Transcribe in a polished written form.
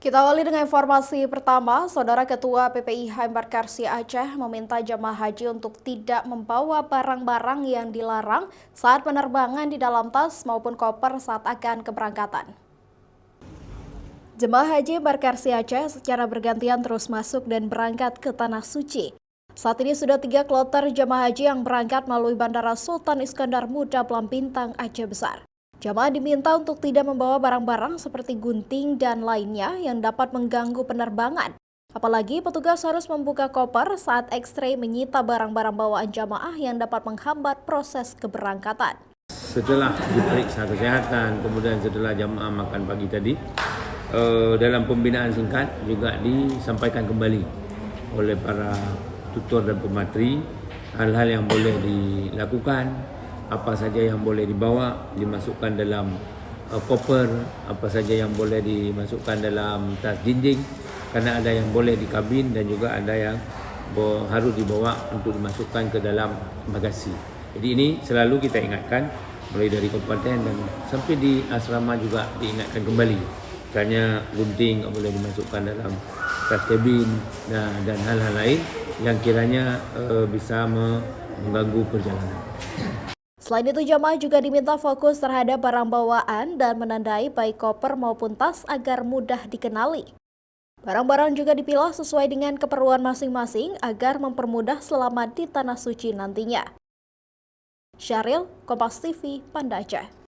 Kita awali dengan informasi pertama, Saudara Ketua PPIH Embarkasi Aceh meminta jemaah haji untuk tidak membawa barang-barang yang dilarang saat penerbangan di dalam tas maupun koper saat akan keberangkatan. Jemaah haji Embarkasi Aceh secara bergantian terus masuk dan berangkat ke Tanah Suci. Saat ini sudah 3 kloter jemaah haji yang berangkat melalui Bandara Sultan Iskandar Muda Belampintang, Aceh Besar. Jamaah diminta untuk tidak membawa barang-barang seperti gunting dan lainnya yang dapat mengganggu penerbangan. Apalagi petugas harus membuka koper saat X-ray menyita barang-barang bawaan jamaah yang dapat menghambat proses keberangkatan. Setelah diperiksa kesehatan, kemudian setelah jamaah makan pagi tadi, dalam pembinaan singkat juga disampaikan kembali oleh para tutor dan pemateri hal-hal yang boleh dilakukan, apa saja yang boleh dibawa, dimasukkan dalam koper, apa saja yang boleh dimasukkan dalam tas jinjing, karena ada yang boleh di kabin dan juga ada yang harus dibawa untuk dimasukkan ke dalam bagasi. Jadi ini selalu kita ingatkan, mulai dari kabupaten dan sampai di asrama juga diingatkan kembali. Misalnya gunting tak boleh dimasukkan dalam tas kabin dan hal-hal lain yang kiranya bisa mengganggu perjalanan. Selain itu, jamaah juga diminta fokus terhadap barang bawaan dan menandai baik koper maupun tas agar mudah dikenali. Barang-barang juga dipilah sesuai dengan keperluan masing-masing agar mempermudah selama di Tanah Suci nantinya. Syahril, Kompas TV, Banda Aceh.